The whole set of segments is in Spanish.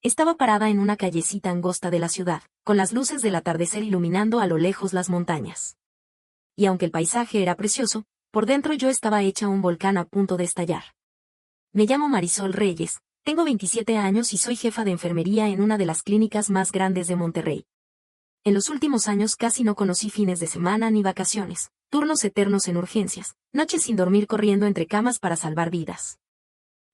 Estaba parada en una callecita angosta de la ciudad, con las luces del atardecer iluminando a lo lejos las montañas. Y aunque el paisaje era precioso, por dentro yo estaba hecha un volcán a punto de estallar. Me llamo Marisol Reyes, tengo 27 años y soy jefa de enfermería en una de las clínicas más grandes de Monterrey. En los últimos años casi no conocí fines de semana ni vacaciones, turnos eternos en urgencias, noches sin dormir corriendo entre camas para salvar vidas.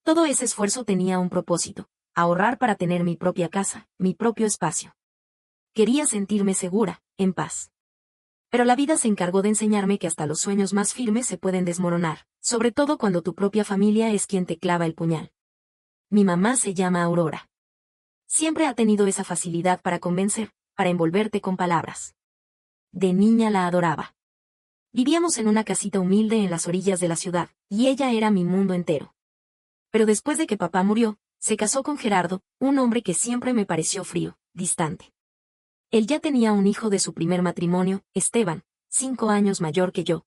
Todo ese esfuerzo tenía un propósito: ahorrar para tener mi propia casa, mi propio espacio. Quería sentirme segura, en paz. Pero la vida se encargó de enseñarme que hasta los sueños más firmes se pueden desmoronar, sobre todo cuando tu propia familia es quien te clava el puñal. Mi mamá se llama Aurora. Siempre ha tenido esa facilidad para convencer, para envolverte con palabras. De niña la adoraba. Vivíamos en una casita humilde en las orillas de la ciudad, y ella era mi mundo entero. Pero después de que papá murió, se casó con Gerardo, un hombre que siempre me pareció frío, distante. Él ya tenía un hijo de su primer matrimonio, Esteban, 5 años mayor que yo.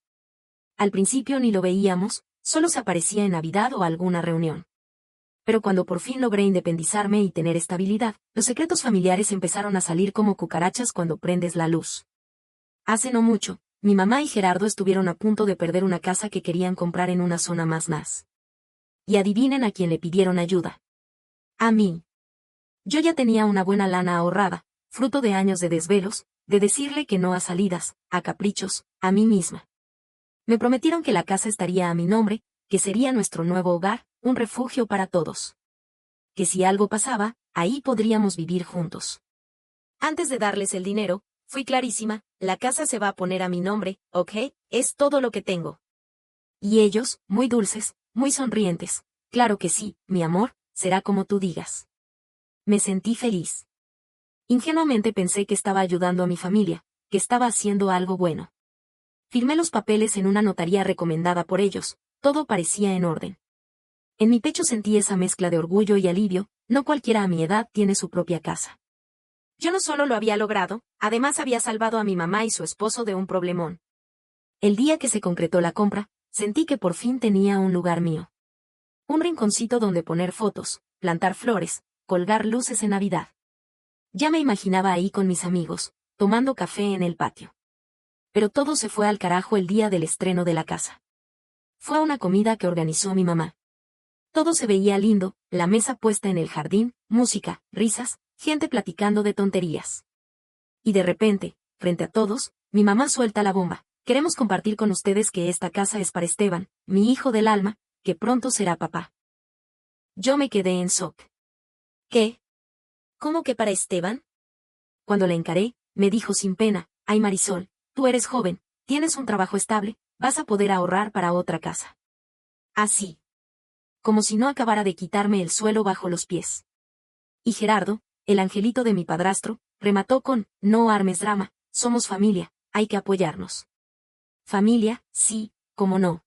Al principio ni lo veíamos, solo se aparecía en Navidad o alguna reunión. Pero cuando por fin logré independizarme y tener estabilidad, los secretos familiares empezaron a salir como cucarachas cuando prendes la luz. Hace no mucho, mi mamá y Gerardo estuvieron a punto de perder una casa que querían comprar en una zona más. Y adivinen a quién le pidieron ayuda. A mí. Yo ya tenía una buena lana ahorrada, fruto de años de desvelos, de decirle que no a salidas, a caprichos, a mí misma. Me prometieron que la casa estaría a mi nombre, que sería nuestro nuevo hogar, un refugio para todos. Que si algo pasaba, ahí podríamos vivir juntos. Antes de darles el dinero, fui clarísima: la casa se va a poner a mi nombre, ¿ok? Es todo lo que tengo. Y ellos, muy dulces, muy sonrientes: claro que sí, mi amor, será como tú digas. Me sentí feliz. Ingenuamente pensé que estaba ayudando a mi familia, que estaba haciendo algo bueno. Firmé los papeles en una notaría recomendada por ellos, todo parecía en orden. En mi pecho sentí esa mezcla de orgullo y alivio: no cualquiera a mi edad tiene su propia casa. Yo no solo lo había logrado, además había salvado a mi mamá y su esposo de un problemón. El día que se concretó la compra, sentí que por fin tenía un lugar mío. Un rinconcito donde poner fotos, plantar flores, colgar luces en Navidad. Ya me imaginaba ahí con mis amigos, tomando café en el patio. Pero todo se fue al carajo el día del estreno de la casa. Fue una comida que organizó mi mamá. Todo se veía lindo, la mesa puesta en el jardín, música, risas, gente platicando de tonterías. Y de repente, frente a todos, mi mamá suelta la bomba: queremos compartir con ustedes que esta casa es para Esteban, mi hijo del alma, que pronto será papá. Yo me quedé en shock. ¿Qué? ¿Cómo que para Esteban? Cuando la encaré, me dijo sin pena: ay Marisol, tú eres joven, tienes un trabajo estable, vas a poder ahorrar para otra casa. Así. Como si no acabara de quitarme el suelo bajo los pies. Y Gerardo, el angelito de mi padrastro, remató con: no armes drama, somos familia, hay que apoyarnos. Familia, sí, cómo no.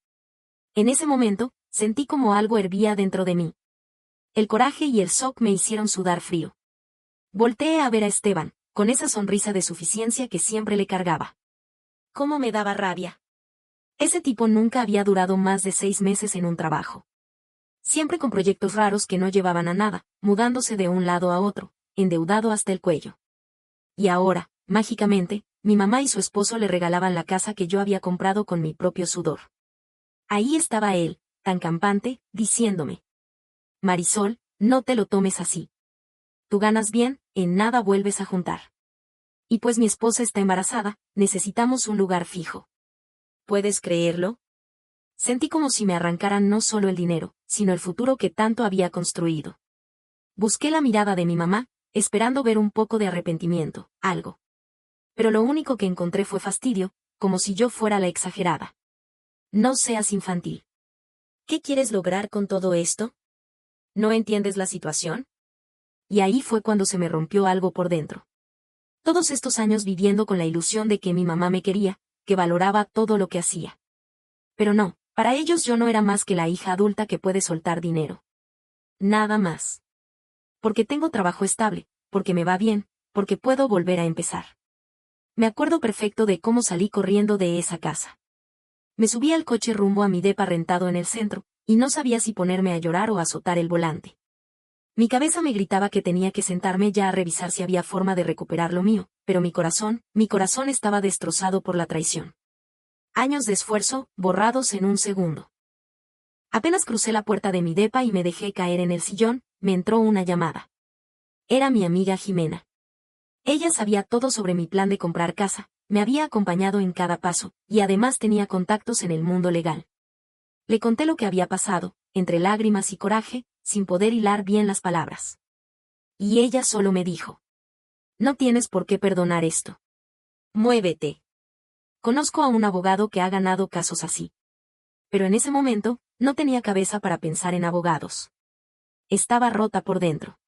En ese momento, sentí como algo hervía dentro de mí. El coraje y el shock me hicieron sudar frío. Volteé a ver a Esteban, con esa sonrisa de suficiencia que siempre le cargaba. ¿Cómo me daba rabia? Ese tipo nunca había durado más de 6 meses en un trabajo. Siempre con proyectos raros que no llevaban a nada, mudándose de un lado a otro, endeudado hasta el cuello. Y ahora, mágicamente, mi mamá y su esposo le regalaban la casa que yo había comprado con mi propio sudor. Ahí estaba él, tan campante, diciéndome: Marisol, no te lo tomes así. Tú ganas bien, en nada vuelves a juntar. Y pues mi esposa está embarazada, necesitamos un lugar fijo. ¿Puedes creerlo? Sentí como si me arrancaran no solo el dinero, sino el futuro que tanto había construido. Busqué la mirada de mi mamá, esperando ver un poco de arrepentimiento, algo. Pero lo único que encontré fue fastidio, como si yo fuera la exagerada. No seas infantil. ¿Qué quieres lograr con todo esto? ¿No entiendes la situación? Y ahí fue cuando se me rompió algo por dentro. Todos estos años viviendo con la ilusión de que mi mamá me quería, que valoraba todo lo que hacía. Pero no, para ellos yo no era más que la hija adulta que puede soltar dinero. Nada más. Porque tengo trabajo estable, porque me va bien, porque puedo volver a empezar. Me acuerdo perfecto de cómo salí corriendo de esa casa. Me subí al coche rumbo a mi depa rentado en el centro, y no sabía si ponerme a llorar o azotar el volante. Mi cabeza me gritaba que tenía que sentarme ya a revisar si había forma de recuperar lo mío, pero mi corazón estaba destrozado por la traición. Años de esfuerzo, borrados en un segundo. Apenas crucé la puerta de mi depa y me dejé caer en el sillón, me entró una llamada. Era mi amiga Jimena. Ella sabía todo sobre mi plan de comprar casa, me había acompañado en cada paso, y además tenía contactos en el mundo legal. Le conté lo que había pasado, entre lágrimas y coraje, sin poder hilar bien las palabras. Y ella solo me dijo: no tienes por qué perdonar esto. Muévete. Conozco a un abogado que ha ganado casos así. Pero en ese momento, no tenía cabeza para pensar en abogados. Estaba rota por dentro.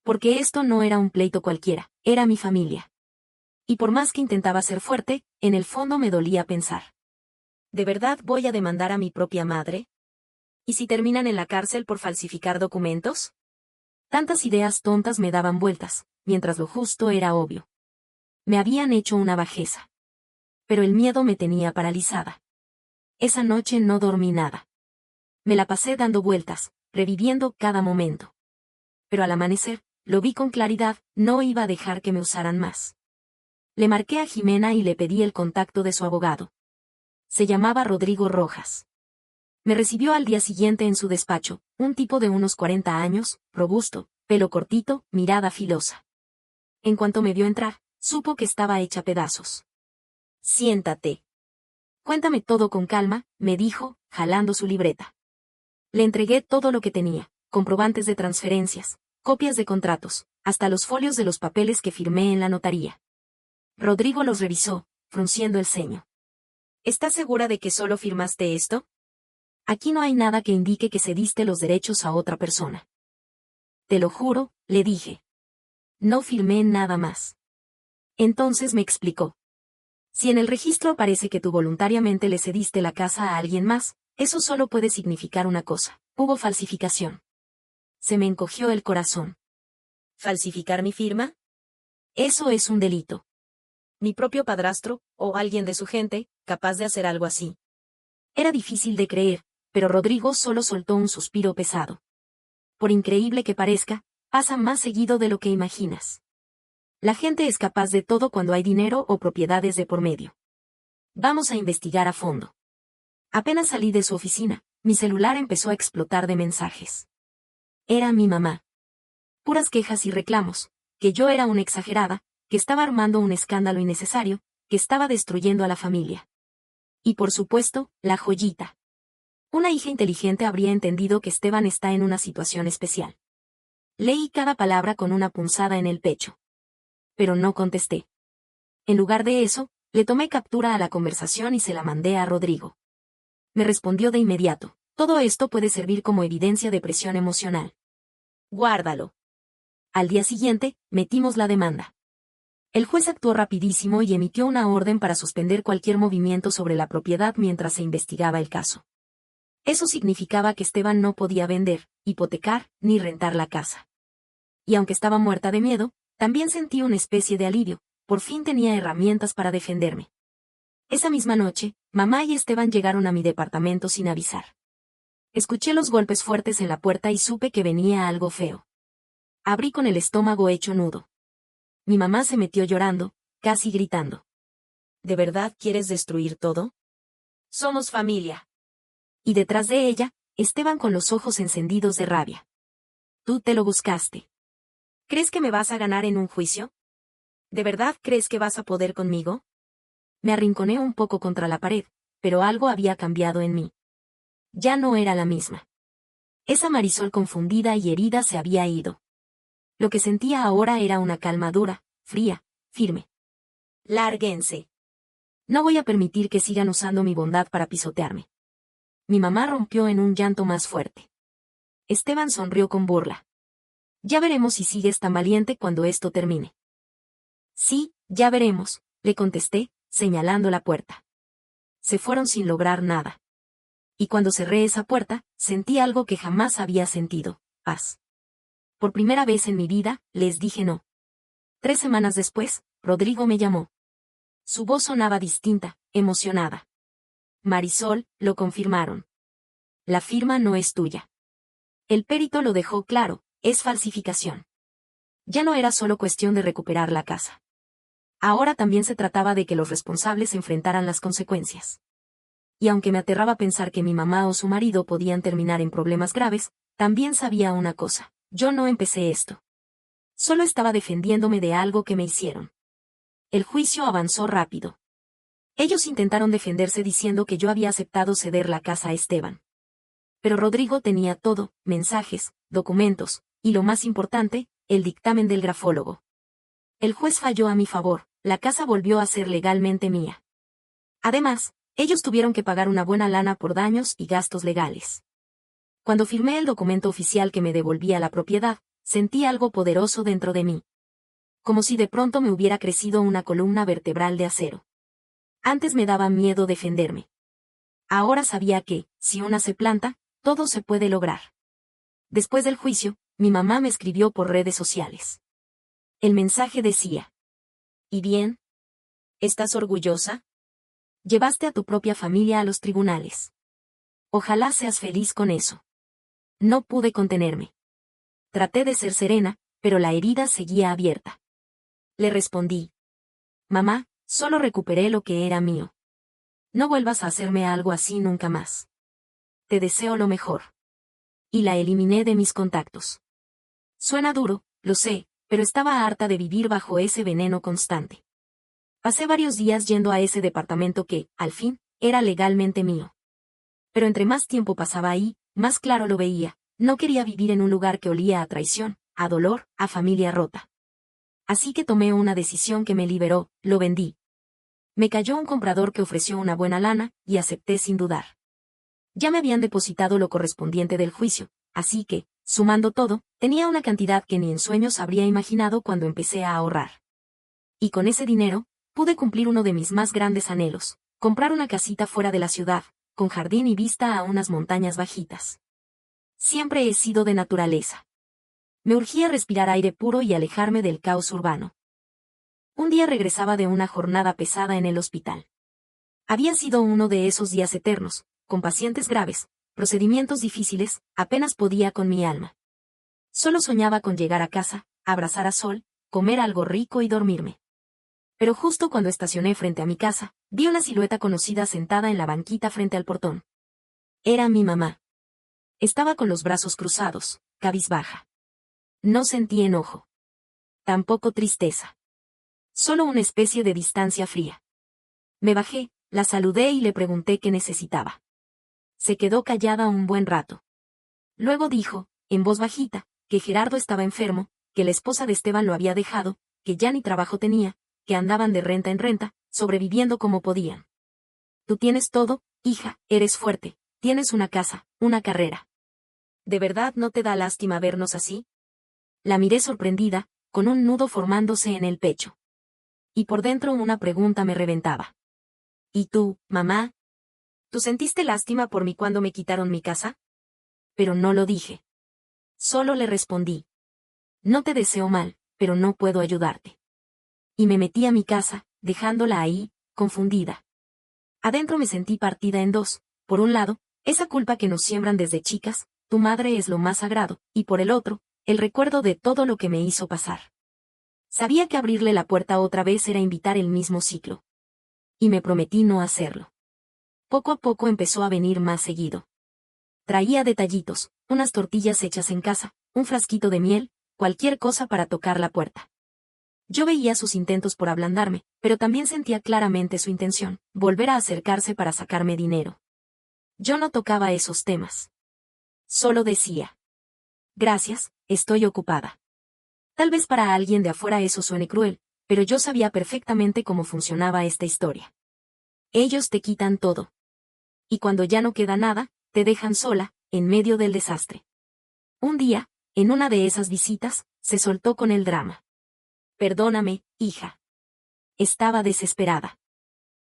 Porque esto no era un pleito cualquiera, era mi familia. Y por más que intentaba ser fuerte, en el fondo me dolía pensar: ¿de verdad voy a demandar a mi propia madre? ¿Y si terminan en la cárcel por falsificar documentos? Tantas ideas tontas me daban vueltas, mientras lo justo era obvio. Me habían hecho una bajeza. Pero el miedo me tenía paralizada. Esa noche no dormí nada. Me la pasé dando vueltas, reviviendo cada momento. Pero al amanecer, lo vi con claridad, no iba a dejar que me usaran más. Le marqué a Jimena y le pedí el contacto de su abogado. Se llamaba Rodrigo Rojas. Me recibió al día siguiente en su despacho, un tipo de unos 40 años, robusto, pelo cortito, mirada filosa. En cuanto me vio entrar, supo que estaba hecha pedazos. Siéntate. Cuéntame todo con calma, me dijo, jalando su libreta. Le entregué todo lo que tenía, comprobantes de transferencias, copias de contratos, hasta los folios de los papeles que firmé en la notaría. Rodrigo los revisó, frunciendo el ceño. ¿Estás segura de que solo firmaste esto? Aquí no hay nada que indique que cediste los derechos a otra persona. Te lo juro, le dije. No firmé nada más. Entonces me explicó. Si en el registro aparece que tú voluntariamente le cediste la casa a alguien más, eso solo puede significar una cosa: hubo falsificación. Se me encogió el corazón. ¿Falsificar mi firma? Eso es un delito. Mi propio padrastro, o alguien de su gente, capaz de hacer algo así. Era difícil de creer, pero Rodrigo solo soltó un suspiro pesado. Por increíble que parezca, pasa más seguido de lo que imaginas. La gente es capaz de todo cuando hay dinero o propiedades de por medio. Vamos a investigar a fondo. Apenas salí de su oficina, mi celular empezó a explotar de mensajes. Era mi mamá. Puras quejas y reclamos, que yo era una exagerada, que estaba armando un escándalo innecesario, que estaba destruyendo a la familia. Y por supuesto, la joyita. Una hija inteligente habría entendido que Esteban está en una situación especial. Leí cada palabra con una punzada en el pecho. Pero no contesté. En lugar de eso, le tomé captura a la conversación y se la mandé a Rodrigo. Me respondió de inmediato: todo esto puede servir como evidencia de presión emocional. Guárdalo. Al día siguiente, metimos la demanda. El juez actuó rapidísimo y emitió una orden para suspender cualquier movimiento sobre la propiedad mientras se investigaba el caso. Eso significaba que Esteban no podía vender, hipotecar, ni rentar la casa. Y aunque estaba muerta de miedo, también sentí una especie de alivio: por fin tenía herramientas para defenderme. Esa misma noche, mamá y Esteban llegaron a mi departamento sin avisar. Escuché los golpes fuertes en la puerta y supe que venía algo feo. Abrí con el estómago hecho nudo. Mi mamá se metió llorando, casi gritando. ¿De verdad quieres destruir todo? Somos familia. Y detrás de ella, Esteban con los ojos encendidos de rabia. Tú te lo buscaste. ¿Crees que me vas a ganar en un juicio? ¿De verdad crees que vas a poder conmigo? Me arrinconé un poco contra la pared, pero algo había cambiado en mí. Ya no era la misma. Esa Marisol confundida y herida se había ido. Lo que sentía ahora era una calma dura, fría, firme. Lárguense. No voy a permitir que sigan usando mi bondad para pisotearme. Mi mamá rompió en un llanto más fuerte. Esteban sonrió con burla. Ya veremos si sigues tan valiente cuando esto termine. Sí, ya veremos, le contesté, señalando la puerta. Se fueron sin lograr nada. Y cuando cerré esa puerta, sentí algo que jamás había sentido: paz. Por primera vez en mi vida, les dije no. 3 semanas después, Rodrigo me llamó. Su voz sonaba distinta, emocionada. Marisol, lo confirmaron. La firma no es tuya. El perito lo dejó claro, es falsificación. Ya no era solo cuestión de recuperar la casa. Ahora también se trataba de que los responsables enfrentaran las consecuencias. Y aunque me aterraba pensar que mi mamá o su marido podían terminar en problemas graves, también sabía una cosa: yo no empecé esto. Solo estaba defendiéndome de algo que me hicieron. El juicio avanzó rápido. Ellos intentaron defenderse diciendo que yo había aceptado ceder la casa a Esteban. Pero Rodrigo tenía todo: mensajes, documentos, y lo más importante, el dictamen del grafólogo. El juez falló a mi favor, la casa volvió a ser legalmente mía. Además, ellos tuvieron que pagar una buena lana por daños y gastos legales. Cuando firmé el documento oficial que me devolvía la propiedad, sentí algo poderoso dentro de mí. Como si de pronto me hubiera crecido una columna vertebral de acero. Antes me daba miedo defenderme. Ahora sabía que, si una se planta, todo se puede lograr. Después del juicio, mi mamá me escribió por redes sociales. El mensaje decía: ¿y bien? ¿Estás orgullosa? Llevaste a tu propia familia a los tribunales. Ojalá seas feliz con eso. No pude contenerme. Traté de ser serena, pero la herida seguía abierta. Le respondí: mamá, solo recuperé lo que era mío. No vuelvas a hacerme algo así nunca más. Te deseo lo mejor. Y la eliminé de mis contactos. Suena duro, lo sé, pero estaba harta de vivir bajo ese veneno constante. Pasé varios días yendo a ese departamento que, al fin, era legalmente mío. Pero entre más tiempo pasaba ahí, más claro lo veía: no quería vivir en un lugar que olía a traición, a dolor, a familia rota. Así que tomé una decisión que me liberó: lo vendí. Me cayó un comprador que ofreció una buena lana, y acepté sin dudar. Ya me habían depositado lo correspondiente del juicio, así que, sumando todo, tenía una cantidad que ni en sueños habría imaginado cuando empecé a ahorrar. Y con ese dinero, pude cumplir uno de mis más grandes anhelos: comprar una casita fuera de la ciudad, con jardín y vista a unas montañas bajitas. Siempre he sido de naturaleza. Me urgía respirar aire puro y alejarme del caos urbano. Un día regresaba de una jornada pesada en el hospital. Había sido uno de esos días eternos, con pacientes graves, procedimientos difíciles, apenas podía con mi alma. Solo soñaba con llegar a casa, abrazar a Sol, comer algo rico y dormirme. Pero justo cuando estacioné frente a mi casa, vi una silueta conocida sentada en la banquita frente al portón. Era mi mamá. Estaba con los brazos cruzados, cabizbaja. No sentí enojo. Tampoco tristeza. Solo una especie de distancia fría. Me bajé, la saludé y le pregunté qué necesitaba. Se quedó callada un buen rato. Luego dijo, en voz bajita, que Gerardo estaba enfermo, que la esposa de Esteban lo había dejado, que ya ni trabajo tenía, que andaban de renta en renta, sobreviviendo como podían. Tú tienes todo, hija, eres fuerte, tienes una casa, una carrera. ¿De verdad no te da lástima vernos así? La miré sorprendida, con un nudo formándose en el pecho. Y por dentro una pregunta me reventaba. ¿Y tú, mamá? ¿Tú sentiste lástima por mí cuando me quitaron mi casa? Pero no lo dije. Solo le respondí: no te deseo mal, pero no puedo ayudarte. Y me metí a mi casa, dejándola ahí, confundida. Adentro me sentí partida en dos: por un lado, esa culpa que nos siembran desde chicas: tu madre es lo más sagrado, y por el otro, el recuerdo de todo lo que me hizo pasar. Sabía que abrirle la puerta otra vez era invitar el mismo ciclo. Y me prometí no hacerlo. Poco a poco empezó a venir más seguido. Traía detallitos: unas tortillas hechas en casa, un frasquito de miel, cualquier cosa para tocar la puerta. Yo veía sus intentos por ablandarme, pero también sentía claramente su intención: volver a acercarse para sacarme dinero. Yo no tocaba esos temas. Solo decía: gracias, estoy ocupada. Tal vez para alguien de afuera eso suene cruel, pero yo sabía perfectamente cómo funcionaba esta historia. Ellos te quitan todo. Y cuando ya no queda nada, te dejan sola, en medio del desastre. Un día, en una de esas visitas, se soltó con el drama. Perdóname, hija. Estaba desesperada.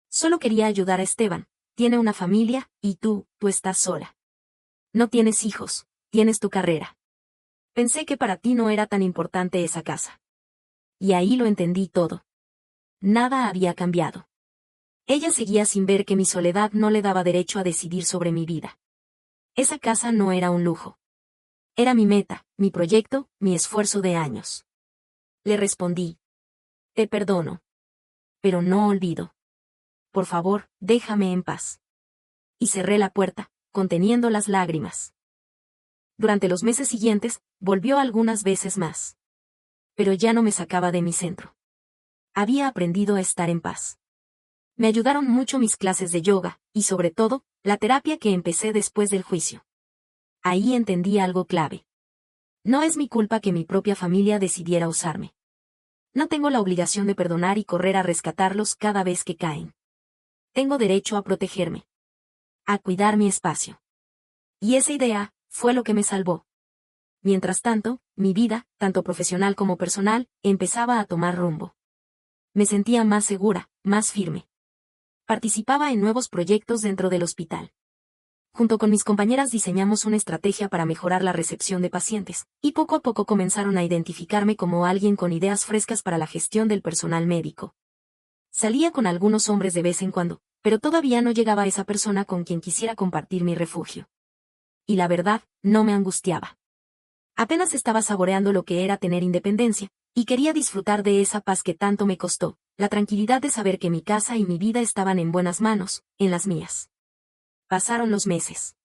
Solo quería ayudar a Esteban. Tiene una familia, y tú estás sola. No tienes hijos, tienes tu carrera. Pensé que para ti no era tan importante esa casa. Y ahí lo entendí todo. Nada había cambiado. Ella seguía sin ver que mi soledad no le daba derecho a decidir sobre mi vida. Esa casa no era un lujo. Era mi meta, mi proyecto, mi esfuerzo de años. Le respondí. Te perdono. Pero no olvido. Por favor, déjame en paz. Y cerré la puerta, conteniendo las lágrimas. Durante los meses siguientes, volvió algunas veces más. Pero ya no me sacaba de mi centro. Había aprendido a estar en paz. Me ayudaron mucho mis clases de yoga, y sobre todo, la terapia que empecé después del juicio. Ahí entendí algo clave. No es mi culpa que mi propia familia decidiera usarme. No tengo la obligación de perdonar y correr a rescatarlos cada vez que caen. Tengo derecho a protegerme. A cuidar mi espacio. Y esa idea fue lo que me salvó. Mientras tanto, mi vida, tanto profesional como personal, empezaba a tomar rumbo. Me sentía más segura, más firme. Participaba en nuevos proyectos dentro del hospital. Junto con mis compañeras diseñamos una estrategia para mejorar la recepción de pacientes, y poco a poco comenzaron a identificarme como alguien con ideas frescas para la gestión del personal médico. Salía con algunos hombres de vez en cuando, pero todavía no llegaba esa persona con quien quisiera compartir mi refugio. Y la verdad, no me angustiaba. Apenas estaba saboreando lo que era tener independencia, y quería disfrutar de esa paz que tanto me costó, la tranquilidad de saber que mi casa y mi vida estaban en buenas manos, en las mías. Pasaron los meses.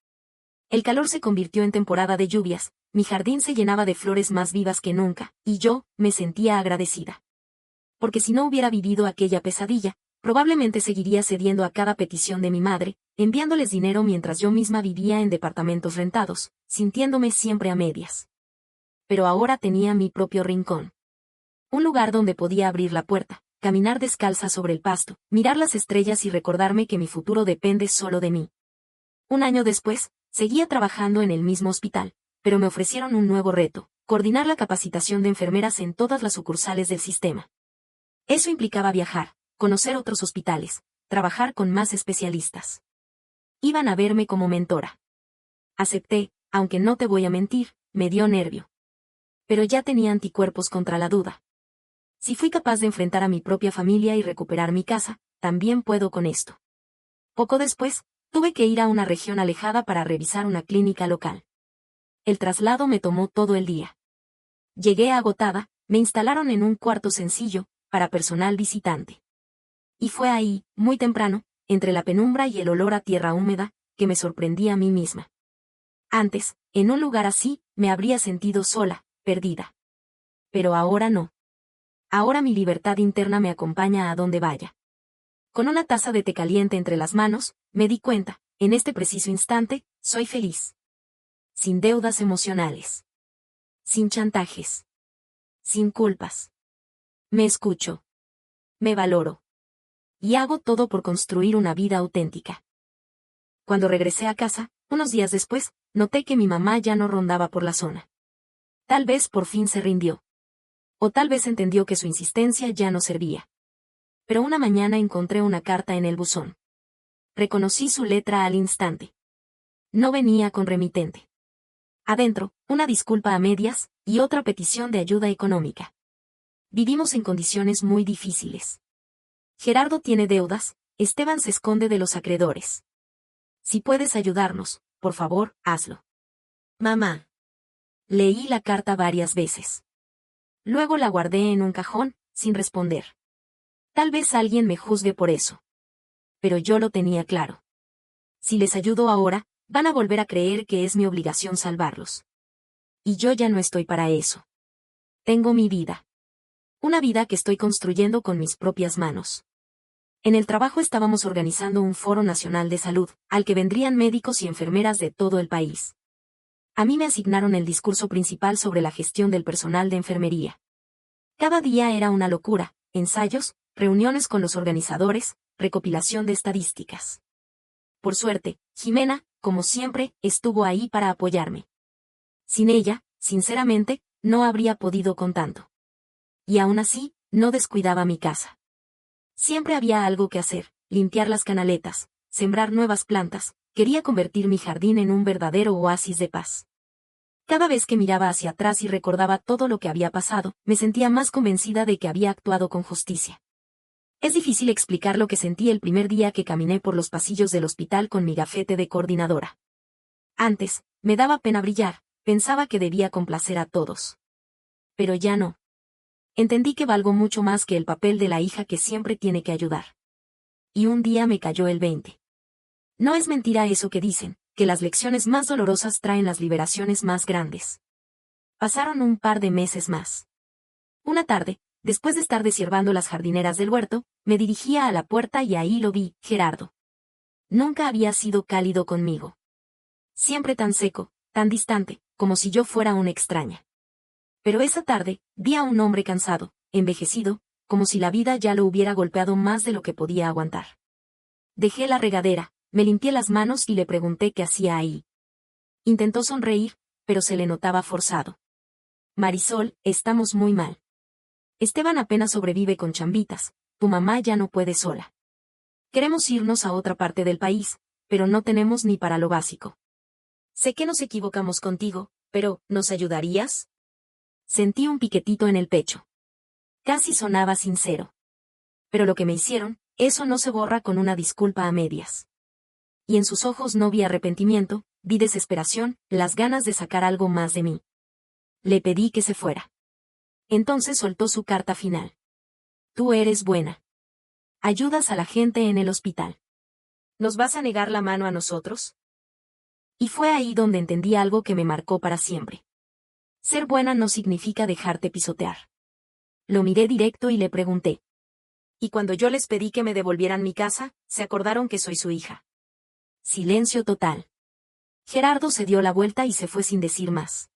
El calor se convirtió en temporada de lluvias, mi jardín se llenaba de flores más vivas que nunca, y yo me sentía agradecida. Porque si no hubiera vivido aquella pesadilla, probablemente seguiría cediendo a cada petición de mi madre, enviándoles dinero mientras yo misma vivía en departamentos rentados, sintiéndome siempre a medias. Pero ahora tenía mi propio rincón. Un lugar donde podía abrir la puerta, caminar descalza sobre el pasto, mirar las estrellas y recordarme que mi futuro depende solo de mí. Un año después, seguía trabajando en el mismo hospital, pero me ofrecieron un nuevo reto, coordinar la capacitación de enfermeras en todas las sucursales del sistema. Eso implicaba viajar, conocer otros hospitales, trabajar con más especialistas. Iban a verme como mentora. Acepté, aunque no te voy a mentir, me dio nervio. Pero ya tenía anticuerpos contra la duda. Si fui capaz de enfrentar a mi propia familia y recuperar mi casa, también puedo con esto. Poco después, tuve que ir a una región alejada para revisar una clínica local. El traslado me tomó todo el día. Llegué agotada, me instalaron en un cuarto sencillo, para personal visitante. Y fue ahí, muy temprano, entre la penumbra y el olor a tierra húmeda, que me sorprendí a mí misma. Antes, en un lugar así, me habría sentido sola, perdida. Pero ahora no. Ahora mi libertad interna me acompaña a donde vaya. Con una taza de té caliente entre las manos, me di cuenta, en este preciso instante, soy feliz. Sin deudas emocionales. Sin chantajes. Sin culpas. Me escucho. Me valoro. Y hago todo por construir una vida auténtica. Cuando regresé a casa, unos días después, noté que mi mamá ya no rondaba por la zona. Tal vez por fin se rindió. O tal vez entendió que su insistencia ya no servía. Pero una mañana encontré una carta en el buzón. Reconocí su letra al instante. No venía con remitente. Adentro, una disculpa a medias, y otra petición de ayuda económica. Vivimos en condiciones muy difíciles. Gerardo tiene deudas, Esteban se esconde de los acreedores. Si puedes ayudarnos, por favor, hazlo. Mamá. Leí la carta varias veces. Luego la guardé en un cajón, sin responder. Tal vez alguien me juzgue por eso. Pero yo lo tenía claro. Si les ayudo ahora, van a volver a creer que es mi obligación salvarlos. Y yo ya no estoy para eso. Tengo mi vida. Una vida que estoy construyendo con mis propias manos. En el trabajo estábamos organizando un foro nacional de salud, al que vendrían médicos y enfermeras de todo el país. A mí me asignaron el discurso principal sobre la gestión del personal de enfermería. Cada día era una locura, ensayos, reuniones con los organizadores, recopilación de estadísticas. Por suerte, Jimena, como siempre, estuvo ahí para apoyarme. Sin ella, sinceramente, no habría podido con tanto. Y aún así, no descuidaba mi casa. Siempre había algo que hacer, limpiar las canaletas, sembrar nuevas plantas, quería convertir mi jardín en un verdadero oasis de paz. Cada vez que miraba hacia atrás y recordaba todo lo que había pasado, me sentía más convencida de que había actuado con justicia. Es difícil explicar lo que sentí el primer día que caminé por los pasillos del hospital con mi gafete de coordinadora. Antes, me daba pena brillar, Pensaba que debía complacer a todos. Pero ya no. Entendí que valgo mucho más que el papel de la hija que siempre tiene que ayudar. Y un día me cayó el 20. No es mentira eso que dicen, que las lecciones más dolorosas traen las liberaciones más grandes. Pasaron un par de meses más. Una tarde, después de estar deshiervando las jardineras del huerto, me dirigía a la puerta y ahí lo vi, Gerardo. Nunca había sido cálido conmigo. Siempre tan seco, tan distante, como si yo fuera una extraña. Pero esa tarde, vi a un hombre cansado, envejecido, como si la vida ya lo hubiera golpeado más de lo que podía aguantar. Dejé la regadera, me limpié las manos y le pregunté qué hacía ahí. Intentó sonreír, pero se le notaba forzado. Marisol, estamos muy mal. Esteban apenas sobrevive con chambitas, tu mamá ya no puede sola. Queremos irnos a otra parte del país, pero no tenemos ni para lo básico. Sé que nos equivocamos contigo, pero, ¿nos ayudarías? Sentí un piquetito en el pecho. Casi sonaba sincero. Pero lo que me hicieron, eso no se borra con una disculpa a medias. Y en sus ojos no vi arrepentimiento, vi desesperación, las ganas de sacar algo más de mí. Le pedí que se fuera. Entonces soltó su carta final. Tú eres buena. Ayudas a la gente en el hospital. ¿Nos vas a negar la mano a nosotros? Y fue ahí donde entendí algo que me marcó para siempre. Ser buena no significa dejarte pisotear. Lo miré directo y le pregunté. Y cuando yo les pedí que me devolvieran mi casa, se acordaron que soy su hija. Silencio total. Gerardo se dio la vuelta y se fue sin decir más.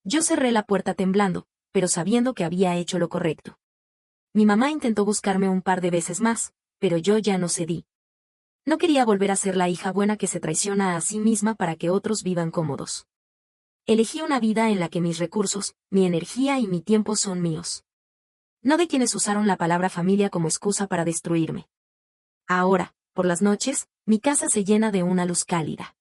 Yo cerré la puerta temblando, pero sabiendo que había hecho lo correcto. Mi mamá intentó buscarme un par de veces más, pero yo ya no cedí. No quería volver a ser la hija buena que se traiciona a sí misma para que otros vivan cómodos. Elegí una vida en la que mis recursos, mi energía y mi tiempo son míos. No de quienes usaron la palabra familia como excusa para destruirme. Ahora, por las noches, mi casa se llena de una luz cálida.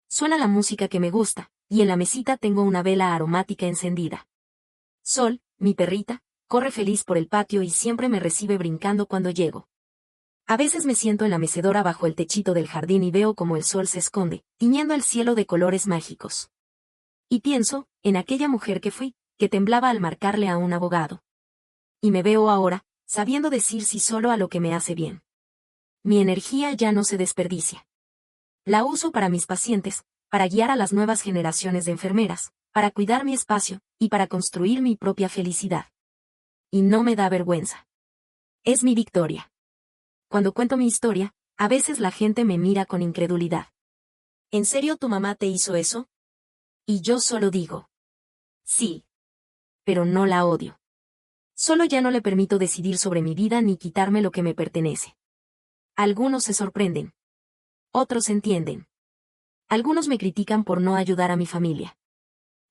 Suena la música que me gusta, y en la mesita tengo una vela aromática encendida. Sol, mi perrita, corre feliz por el patio y siempre me recibe brincando cuando llego. A veces me siento en la mecedora bajo el techito del jardín y veo cómo el sol se esconde, tiñendo el cielo de colores mágicos. Y pienso, en aquella mujer que fui, que temblaba al marcarle a un abogado. Y me veo ahora, sabiendo decir sí solo a lo que me hace bien. Mi energía ya no se desperdicia. La uso para mis pacientes, para guiar a las nuevas generaciones de enfermeras, para cuidar mi espacio, y para construir mi propia felicidad. Y no me da vergüenza. Es mi victoria. Cuando cuento mi historia, a veces la gente me mira con incredulidad. ¿En serio tu mamá te hizo eso? Y yo solo digo. Sí. Pero no la odio. Solo ya no le permito decidir sobre mi vida ni quitarme lo que me pertenece. Algunos se sorprenden. Otros entienden. Algunos me critican por no ayudar a mi familia.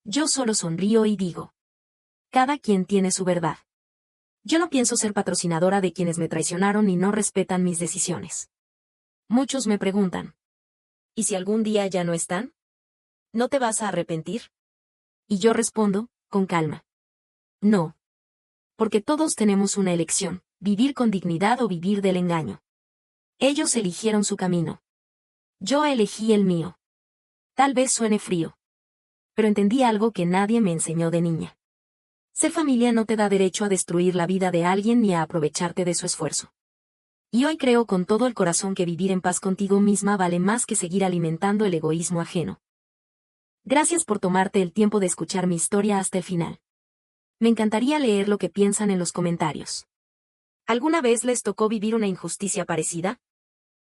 Yo solo sonrío y digo. Cada quien tiene su verdad. Yo no pienso ser patrocinadora de quienes me traicionaron y no respetan mis decisiones. Muchos me preguntan. ¿Y si algún día ya no están? ¿No te vas a arrepentir? Y yo respondo, con calma. No. Porque todos tenemos una elección, vivir con dignidad o vivir del engaño. Ellos eligieron su camino. Yo elegí el mío. Tal vez suene frío. Pero entendí algo que nadie me enseñó de niña. Ser familia no te da derecho a destruir la vida de alguien ni a aprovecharte de su esfuerzo. Y hoy creo con todo el corazón que vivir en paz contigo misma vale más que seguir alimentando el egoísmo ajeno. Gracias por tomarte el tiempo de escuchar mi historia hasta el final. Me encantaría leer lo que piensan en los comentarios. ¿Alguna vez les tocó vivir una injusticia parecida?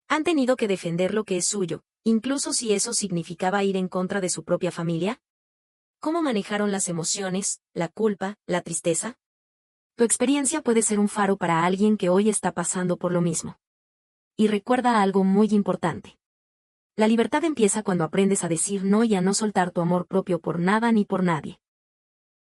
¿Han tenido que defender lo que es suyo, incluso si eso significaba ir en contra de su propia familia? ¿Cómo manejaron las emociones, la culpa, la tristeza? Tu experiencia puede ser un faro para alguien que hoy está pasando por lo mismo. Y recuerda algo muy importante. La libertad empieza cuando aprendes a decir no y a no soltar tu amor propio por nada ni por nadie.